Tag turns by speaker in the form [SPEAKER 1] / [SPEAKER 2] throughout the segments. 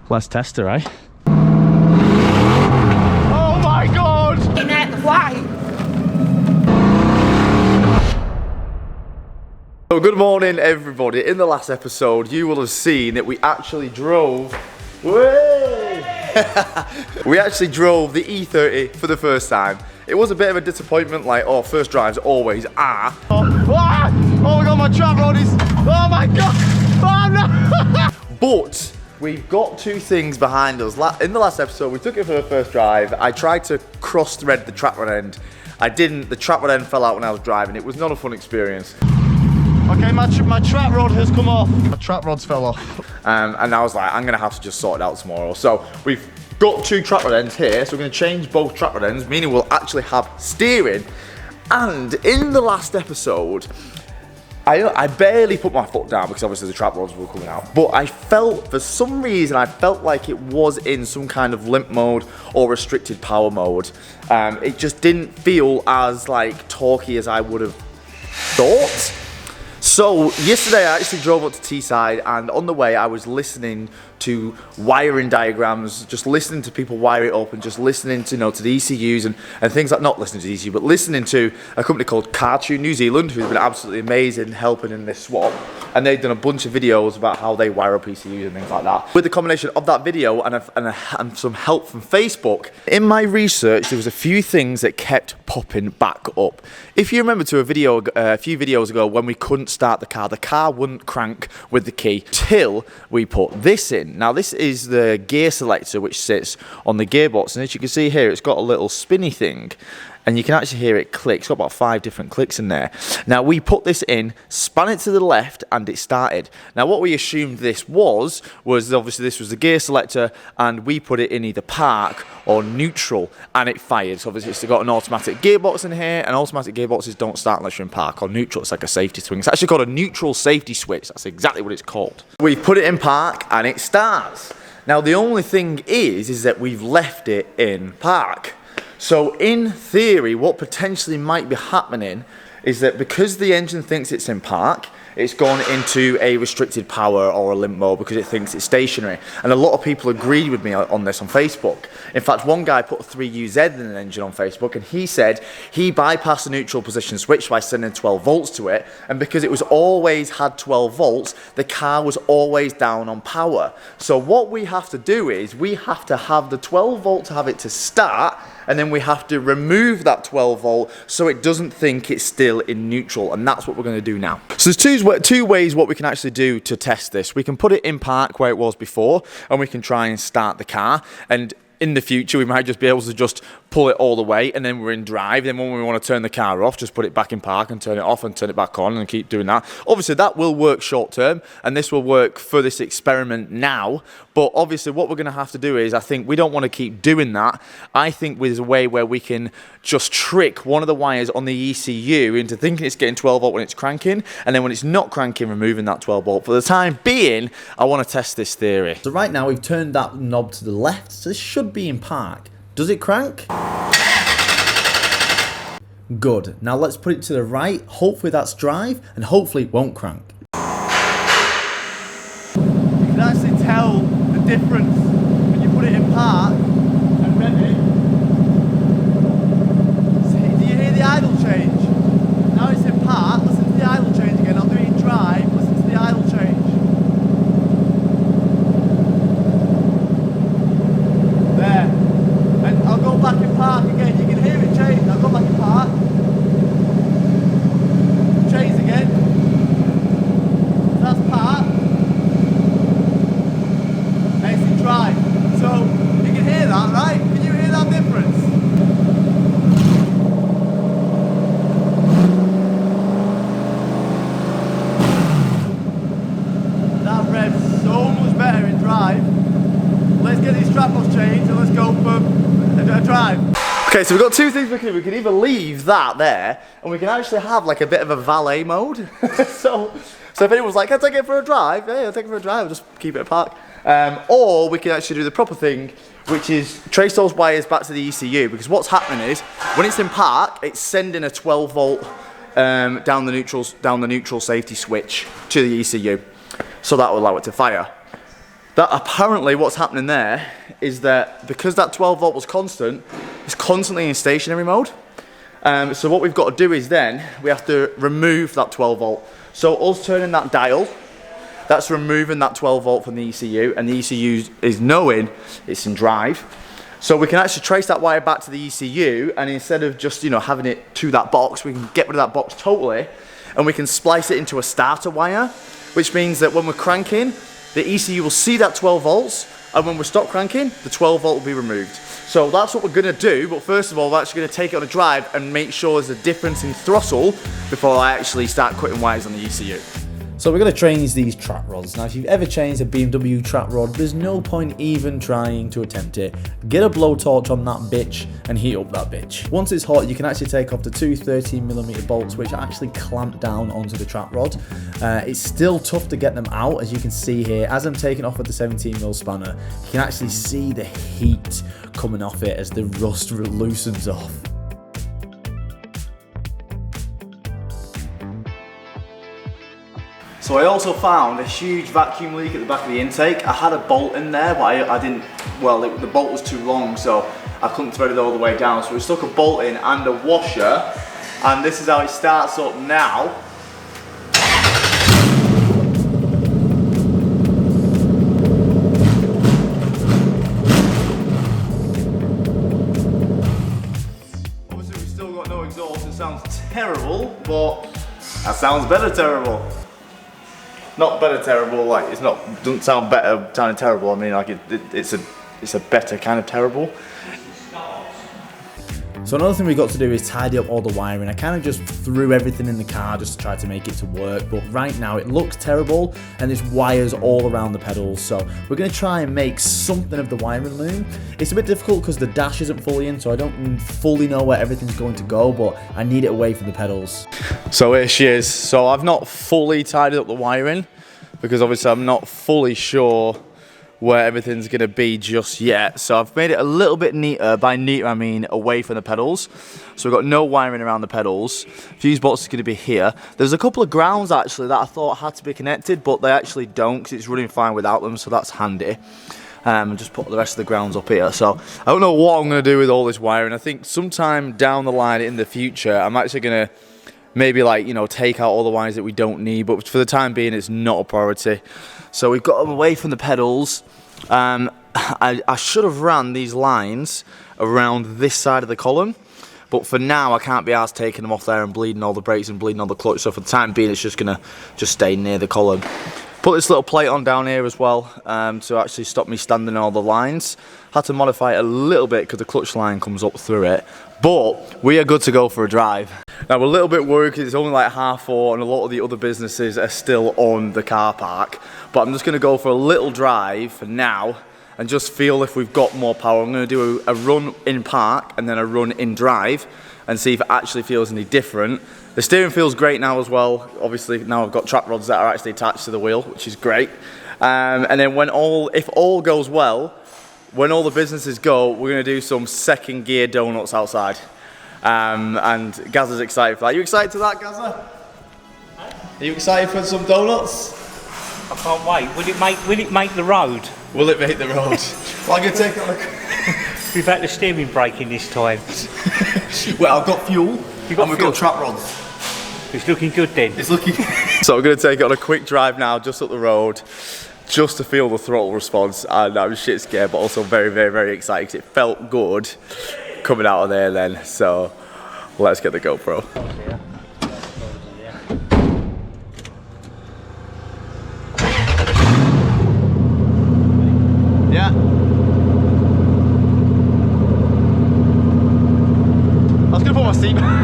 [SPEAKER 1] Let's test her, eh?
[SPEAKER 2] Oh my god!
[SPEAKER 3] In at the flight.
[SPEAKER 2] So good morning everybody. In the last episode you will have seen that we actually drove we actually drove the E30 for the first time. It was a bit of a disappointment, like, oh, first drives always are. Oh my god, my trap rod is, oh my god, oh no! But we've got two things behind us. In the last episode we took it for the first drive. I tried to cross thread the trap rod end. I didn't, the trap rod end fell out when I was driving. It was not a fun experience. Okay, my trap rod has come off. My trap rods fell off. And I was like, I'm gonna have to just sort it out tomorrow. So we've got two trap rod ends here, so we're gonna change both trap rod ends, meaning we'll actually have steering. And in the last episode, I barely put my foot down because obviously the trap rods were coming out. But I felt, for some reason, I felt like it was in some kind of limp mode or restricted power mode. It just didn't feel as like torquey as I would have thought. So yesterday I actually drove up to Teesside, and on the way I was listening to wiring diagrams, just listening to people wire it up, and just listening to, you know, to the ECUs and things like, not listening to the ECU, but listening to a company called Cartoon New Zealand, who's been absolutely amazing helping in this swap. And they've done a bunch of videos about how they wire up ECUs and things like that. With the combination of that video and some help from Facebook, in my research there was a few things that kept popping back up. If you remember to a few videos ago when we couldn't start the car wouldn't crank with the key till we put this in. Now this is the gear selector which sits on the gearbox, and as you can see here it's got a little spinny thing. And you can actually hear it click. It's got about 5 different clicks in there. Now we put this in, span it to the left, and it started. Now what we assumed this was obviously this was the gear selector, and we put it in either park or neutral, and it fired. So obviously it's got an automatic gearbox in here, and automatic gearboxes don't start unless you're in park or neutral. It's like a safety swing. It's actually got a neutral safety switch. That's exactly what it's called. We put it in park, and it starts. Now the only thing is that we've left it in park. So in theory, what potentially might be happening is that because the engine thinks it's in park, it's gone into a restricted power or a limp mode because it thinks it's stationary. And a lot of people agreed with me on this on Facebook. In fact, one guy put a 3UZ in an engine on Facebook, and he said he bypassed the neutral position switch by sending 12 volts to it, and because it was always had 12 volts, the car was always down on power. So what we have to do is we have to have the 12 volt to have it to start, and then we have to remove that 12 volt so it doesn't think it's still in neutral, and that's what we're going to do now. So there's two ways what we can actually do to test this. We can put it in park where it was before, and we can try and start the car, and in the future we might just be able to just pull it all the way, and then we're in drive. Then when we want to turn the car off, just put it back in park and turn it off and turn it back on and keep doing that. Obviously that will work short term, and this will work for this experiment now, but obviously what we're going to have to do is, I think we don't want to keep doing that. I think there's a way where we can just trick one of the wires on the ECU into thinking it's getting 12 volt when it's cranking, and then when it's not cranking, removing that 12 volt. For the time being, I want to test this theory.
[SPEAKER 1] So right now we've turned that knob to the left, so this should be in park. Does it crank? Good. Now let's put it to the right. Hopefully that's drive, and hopefully it won't crank.
[SPEAKER 2] You can actually tell the difference when you put it in park and rev it. See, do you hear the idle change? Now it's in park, listen to the idle change again. I'll do it in drive, listen to the idle change. There. And I'll go back in park again. You can hear it change. I'll go back in park. Change again. That's park. And it's in drive. So you can hear that, right? Can you hear that difference? That revs so much better in drive. Let's get these strap offs changed and let's go for a drive. Okay, so we've got two things we can do. We can either leave that there, and we can actually have like a bit of a valet mode. so if anyone's like, can I take it for a drive? Yeah, I'll take it for a drive, I'll just keep it at park. Or we can actually do the proper thing, which is trace those wires back to the ECU, because what's happening is, when it's in park, it's sending a 12 volt down the neutral safety switch to the ECU. So that will allow it to fire. that apparently what's happening there is that because that 12 volt was constant, it's constantly in stationary mode. So what we've got to do is then we have to remove that 12 volt. So us turning that dial, that's removing that 12 volt from the ECU, and the ECU is knowing it's in drive. So we can actually trace that wire back to the ECU, and instead of just, you know, having it to that box, we can get rid of that box totally, and we can splice it into a starter wire, which means that when we're cranking, the ECU will see that 12 volts, and when we stop cranking, the 12 volt will be removed. So that's what we're gonna do, but first of all, we're actually gonna take it on a drive and make sure there's a difference in throttle before I actually start cutting wires on the ECU.
[SPEAKER 1] So we're going to change these trap rods. Now if you've ever changed a BMW trap rod, there's no point even trying to attempt it. Get a blowtorch on that bitch and heat up that bitch. Once it's hot, you can actually take off the two 13mm bolts which actually clamp down onto the trap rod. It's still tough to get them out, as you can see here. As I'm taking off with the 17mm spanner, you can actually see the heat coming off it as the rust loosens off.
[SPEAKER 2] So I also found a huge vacuum leak at the back of the intake. I had a bolt in there, but I didn't, well, the bolt was too long, so I couldn't thread it all the way down. So we stuck a bolt in and a washer, and this is how it starts up now. Obviously we've still got no exhaust. It sounds terrible, but that sounds better terrible. Not better terrible, like it's not, doesn't sound better sounding terrible. I mean, like it's a better kind of terrible.
[SPEAKER 1] So another thing we got to do is tidy up all the wiring. I kind of just threw everything in the car just to try to make it to work, but right now it looks terrible and there's wires all around the pedals. So we're going to try and make something of the wiring loom. It's a bit difficult because the dash isn't fully in, so I don't fully know where everything's going to go, but I need it away from the pedals.
[SPEAKER 2] So here she is. So I've not fully tidied up the wiring because obviously I'm not fully sure where everything's going to be just yet. So I've made it a little bit neater. By neater I mean away from the pedals. So we've got no wiring around the pedals. Fuse box is going to be here. There's a couple of grounds actually that I thought had to be connected, but they actually don't because it's running fine without them, so that's handy. And just put the rest of the grounds up here. So I don't know what I'm going to do with all this wiring. I think sometime down the line in the future I'm actually going to maybe, like, you know, take out all the wires that we don't need, but for the time being it's not a priority. So we've got them away from the pedals. I should have ran these lines around this side of the column, but for now I can't be arsed taking them off there and bleeding all the brakes and bleeding all the clutch, so for the time being it's just gonna stay near the column. Put this little plate on down here as well to actually stop me standing on all the lines. Had to modify it a little bit because the clutch line comes up through it, but we are good to go for a drive. Now we're a little bit worried because it's only like 4:30 and a lot of the other businesses are still on the car park, but I'm just going to go for a little drive for now and just feel if we've got more power. I'm going to do a run in park and then a run in drive and see if it actually feels any different. The steering feels great now as well. Obviously now I've got trap rods that are actually attached to the wheel, which is great. And then if all goes well, when all the businesses go, we're going to do some second gear donuts outside. And Gazza's excited for that. Are you excited to that, Gazza? Are you excited for some donuts?
[SPEAKER 3] I can't wait. Will it make the road?
[SPEAKER 2] Will it make the road? Well, I'm going to take it on a...
[SPEAKER 3] We've had the steering brake in this time.
[SPEAKER 2] Well, I've got fuel and we've got trap rods.
[SPEAKER 3] It's looking good then.
[SPEAKER 2] It's looking... So we're going to take it on a quick drive now, just up the road, just to feel the throttle response. And I'm shit scared, but also very, very, very excited because it felt good coming out of there then. So let's get the GoPro. Yeah. I was gonna put my seatbelt.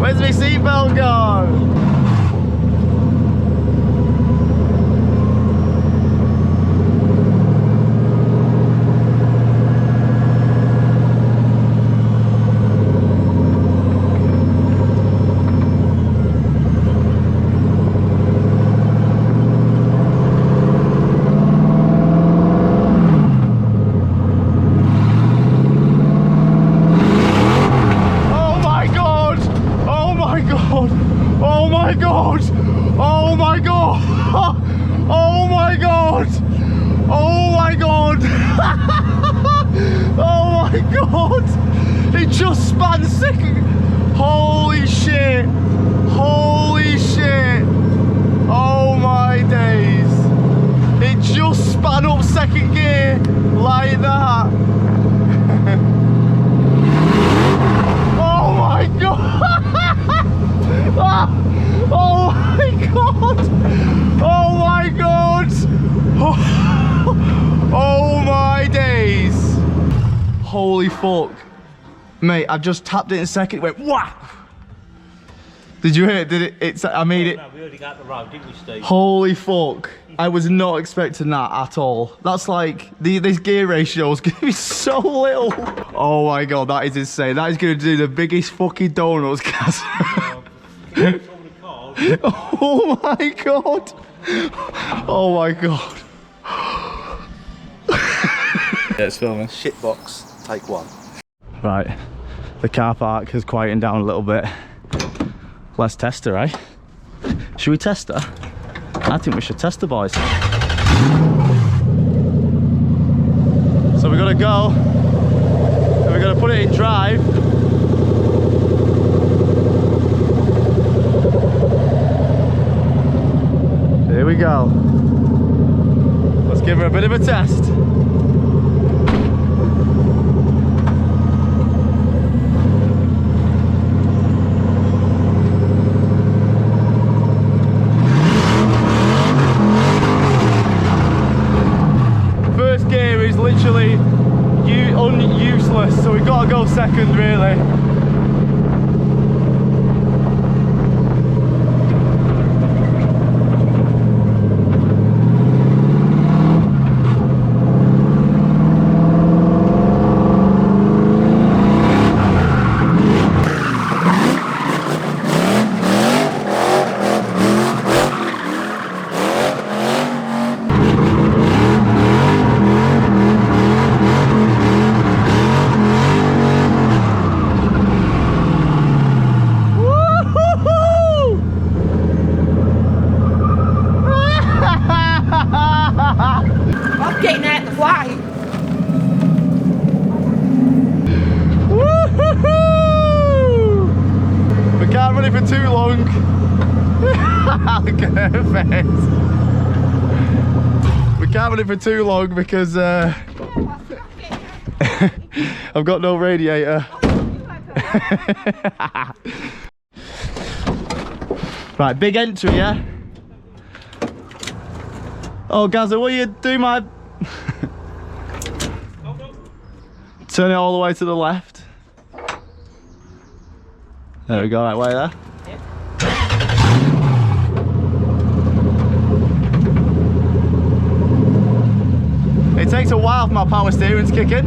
[SPEAKER 2] Where's my seatbelt gone? span second. Holy shit. Holy shit. Oh my days. It just span up second gear like that. Oh my god. Oh my god. Oh my god. Oh my days. Holy fuck. Mate, I just tapped it in second, it went wah! Did you hear it? Did it? I made it.
[SPEAKER 3] No, we already got the road, didn't we, Steve?
[SPEAKER 2] Holy fuck. I was not expecting that at all. That's like, this gear ratio is gonna be so little. Oh my god, that is insane. That is gonna do the biggest fucking donuts, guys. Oh my god. Oh my god. Yeah, it's filming.
[SPEAKER 4] Shitbox, take one.
[SPEAKER 2] Right, the car park has quietened down a little bit. Let's test her, eh? Should we test her? I think we should test her, boys. So we gotta go, and we're gonna put it in drive. Here we go. Let's give her a bit of a test. First gear is literally useless, so we've got to go second, really.
[SPEAKER 5] Getting out the way.
[SPEAKER 2] We can't run it for too long. Look at her face. We can't run it for too long because I've got no radiator. Right, big entry, yeah? Oh, Gazza, what are you doing, my... Turn it all the way to the left. There we go, right way there. It takes a while for my power steering to kick in.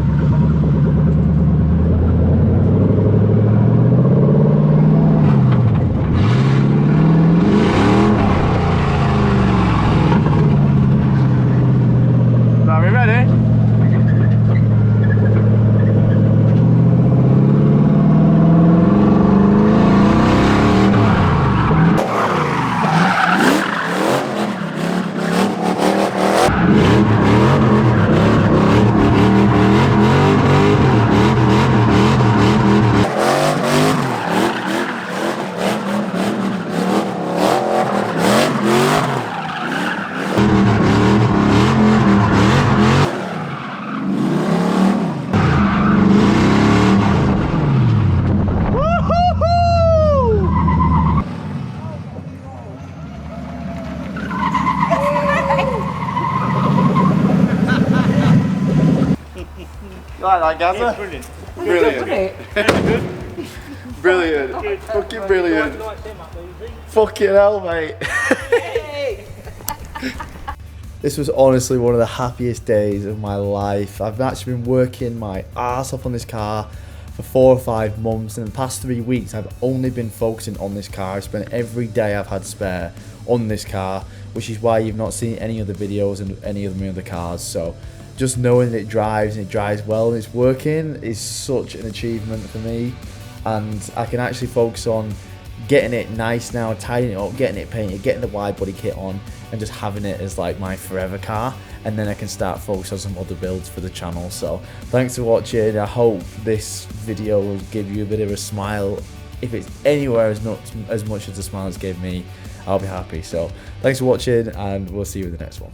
[SPEAKER 2] Are we ready? You like that, Gazza?
[SPEAKER 3] Brilliant.
[SPEAKER 2] Brilliant. Brilliant. Fucking brilliant. Fucking hell, mate.
[SPEAKER 1] This was honestly one of the happiest days of my life. I've actually been working my arse off on this car for 4 or 5 months. In the past 3 weeks, I've only been focusing on this car. I've spent every day I've had spare on this car, which is why you've not seen any other videos and any of my other cars. So just knowing that it drives and it drives well and it's working is such an achievement for me. And I can actually focus on getting it nice now, tidying it up, getting it painted, getting the wide body kit on, and just having it as like my forever car. and then I can start focusing on some other builds for the channel. So thanks for watching. I hope this video will give you a bit of a smile. If it's anywhere as much as the smile it's gave me, I'll be happy. So thanks for watching, and we'll see you in the next one.